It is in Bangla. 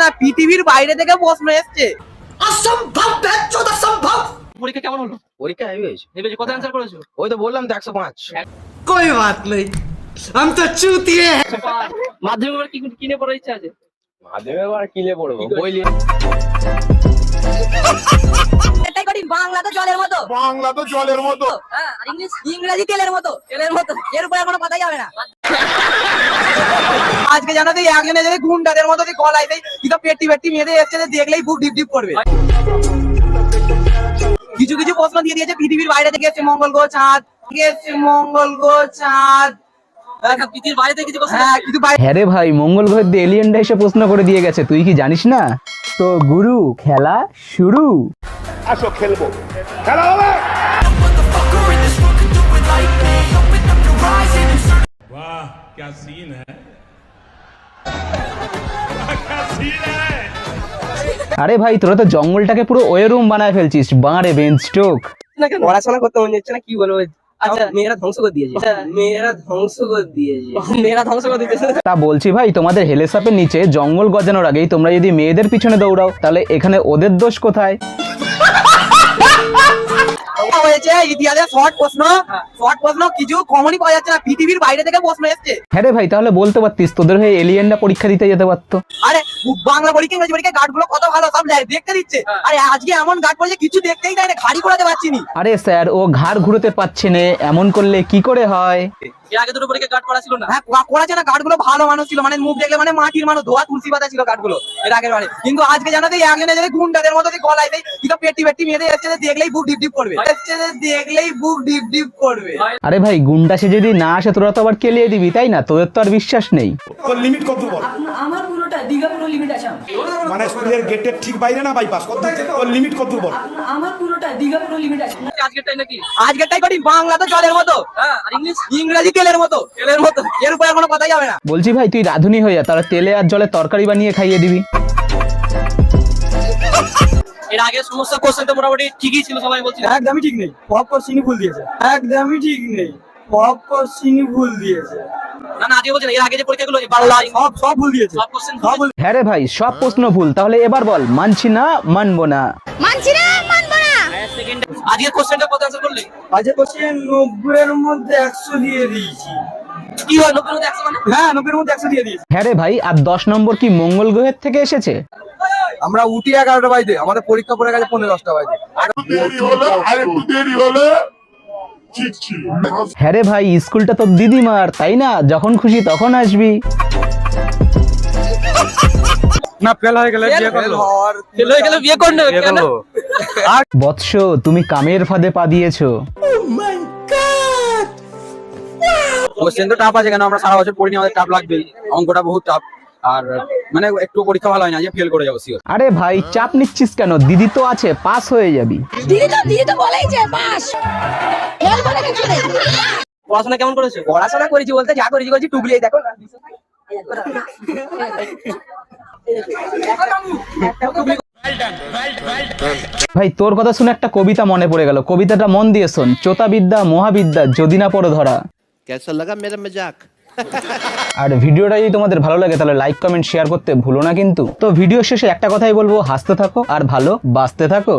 না, পৃথিবীর বাইরে থেকে প্রশ্ন এসছে। অসম্ভব ব্যর্থতা সম্ভব। পরীক্ষা কেমন হলো? পরীক্ষা হেভি হয়েছে। ভেবেছি কত অ্যান্সার করেছো? ওই তো বললাম তো 105। कोई बात नहीं, हम तो चूतिए हैं। মাধ্যমিক এবার কি কিনে পড়ার ইচ্ছা আছে? মাধ্যমিক আর কিলে পড়বো বই নিয়ে। এটাই কঠিন, বাংলা তো জলের মতো, বাংলা তো জলের মতো। হ্যাঁ, আর ইংরেজি তেলের মতো, তেলের মতো, এর উপরে কোনো কথাই হবে না। আজকে জানো তো একজনে যদি গুন্ডাদের মতো গলায় দেয়, কি তো পেটি পেটি মেয়েদের এসছে, দেখলেই বুক ডিপ ডিপ করবে। কিছু কিছু প্রশ্ন দিয়ে দিয়েছে পৃথিবীর বাইরে থেকে এসছে, মঙ্গল গ্রহ, চাঁদ এসছে, মঙ্গল গ্রহ, চাঁদ। পৃথিবীর বাইরে থেকে কিছু কথা। হ্যাঁ, কিছু হ্যাঁ রে ভাই, মঙ্গল গ্রহের দিয়ে এলিয়েনরা এসে প্রশ্ন করে দিয়ে গেছে, তুই কি জানিস না? তো গুরু, খেলা শুরু। আসো খেলবো, খেলা হবে। वाह क्या सीन है क्या सीन है। আরে ভাই, তোরা তো জঙ্গলটাকে পুরো ওয়ে রুম বানায় ফেলছিস, বাঁড়ে বেঞ্চ স্টোক। পড়াশোনা করতে মন যাচ্ছে না, কি বলবো। আচ্ছা, মেয়েরা ধ্বংস করে দিয়েছে, মেয়েরা ধ্বংস করে দিয়েছে, মেয়েরা ধ্বংস করে দিতেছে। তা বলছি ভাই, তোমাদের হেলেসাপের নিচে জঙ্গল গজানোর আগেই তোমরা যদি মেয়েদের পিছনে দৌড়াও, তাহলে এখানে ওদের দোষ কোথায়? হয়েছে ইতিহাসে শর্ট প্রশ্ন কিছু কমনই পাওয়া যাচ্ছে না, পৃথিবীর বাইরে থেকে প্রশ্ন এসছে। হ্যাঁ রে ভাই, তাহলে বলতে পারতিস, তোদের হয়ে এলিয়েনরা পরীক্ষা দিতে যেতে পারতো। আরে বাংলা পরীক্ষা, ইংরেজি পরীক্ষা গার্ড গুলো কত ভালো, সব দেখতে দিচ্ছে। আরে আজকে এমন গার্ড পড়েছে কিছু দেখতেই দেয় না, ঘাড়ি ঘোরাতে পারছি নি। আরে স্যার, ও ঘাড় ঘুরোতে পারছে না, এমন করলে কি করে হয়? এর আগে দুটো পরীক্ষা গার্ড করা ছিল না? হ্যাঁ, করেছে না, গার্ড গুলো ভালো মানুষ ছিল, মানে মুখ দেখলে মানে মাটির মানুষ, ধোয়া তুলসী পাতা ছিল গার্ড গুলো এর আগের বারে। কিন্তু আজকে জানো তো একজনে যদি গুন্ডাদের মতো গলায় দেয়, কি তো পেটি পেটি মেয়েদের এসছে, দেখলেই বুক ডিপ ডিপ করবে, দেখলেই বুক ডিপ ডিপ করবে। আরে ভাই, গুন্ডা সে যদি না আসে, তোরা তো আবার কেলিয়ে দিবি, তাই না? তোদের তো আর বিশ্বাস নেই। তোর লিমিট কত বল? আমার পুরোটা দীঘা পুরো লিমিট আছে। মানে স্কুলের গেটের ঠিক বাইরে না বাইপাস? কত তোর লিমিট কত বল? আমার পুরোটা দীঘা পুরো লিমিট আছে। আজকেরটাই নাকি? আজকেরটাই কঠিন, বাংলা তো জলের মতো, হ্যাঁ, আর ইংরেজি তেলের মতো, এর উপরে কোনো কথাই হবে না। বলছি ভাই, তুই রাঁধুনি হয়ে যা, তাহলে তেলে আর জলে তরকারি বানিয়ে খাইয়ে দিবি। এর আগে সমস্ত কোশ্চেন তো মোটামুটি ঠিকই ছিল, সবাই বলছিল। একদমই ঠিক নেই, সব কোশ্চেনই ভুল দিয়েছে, একদমই ঠিক নেই, সব কোশ্চেনই ভুল দিয়েছে। না না, আজকে বলছি না, এর আগে যে পরীক্ষাগুলো বাংলা সব ভুল দিয়েছে, সব কোশ্চেন সব ভুল। হ্যাঁ রে ভাই, সব প্রশ্ন ভুল। তাহলে এবার বল, মানছি না, মানবো না। মানছি না, মানবো না। আজকের কোশ্চেনটা কত অ্যান্সার করলে? আজকে কোশ্চেন 90 এর মধ্যে 100 দিয়ে দিয়েছি। কি হয় 90 এর মধ্যে 100 মানে? হ্যাঁ, 90 এর মধ্যে 100 দিয়ে দিয়েছি। হ্যাঁ রে ভাই, আর 10 নম্বর কি মঙ্গল গ্রহের থেকে এসেছে? আমরা উঠি 11টা বাজে, আমাদের পরীক্ষা পড়ে গেছে 15-10টা বাজে। দেরি হলে আরেকটু দেরি হলে ঠিক ছিল। হ্যাঁ রে ভাই, স্কুলটা তো দিদিমার, তাই না? যখন খুশি তখন আসবি। না, ফেল হয়ে গেলে বিয়ে করলো, ফেল হয়ে গেলে বিয়ে করবে কেন? বৎস, তুমি কামের ফাঁদে পা দিয়েছো। কোশ্চেন তো টাফ আছে, কেন আমরা সারা বছর পড়িনি, আমাদের টাফ লাগবেই। অঙ্কটা বহুত টাফ, আর মানে একটু পরীক্ষা ভালো হয় না, যে ফেল করে যাবো শিওর। আরে ভাই, চাপ নিচ্ছিস কেন? দিদি তো আছে, পাস হয়ে যাবি। দিদি তো বলেই যে পাস। ফেল বলে কিছু নেই। পড়াশোনা কেমন করেছো? পড়াশোনা করেছি বলতে যা করেছি করেছি, টুকলিয়ে দেখো না। ভাই, তোর কথা শুনে একটা কবিতা মনে পড়ে গেল, কবিতাটা মন দিয়ে শোন। চোতাবিদ্যা মহাবিদ্যা, যদি না পড়ো ধরা। कैसा लगा मेरा मजाक? আর ভিডিওটা যদি তোমাদের ভালো লাগে, তাহলে লাইক কমেন্ট শেয়ার করতে ভুলো না কিন্তু। তো ভিডিও শেষে একটা কথাই বলবো, হাসতে থাকো আর ভালো বাঁচতে থাকো।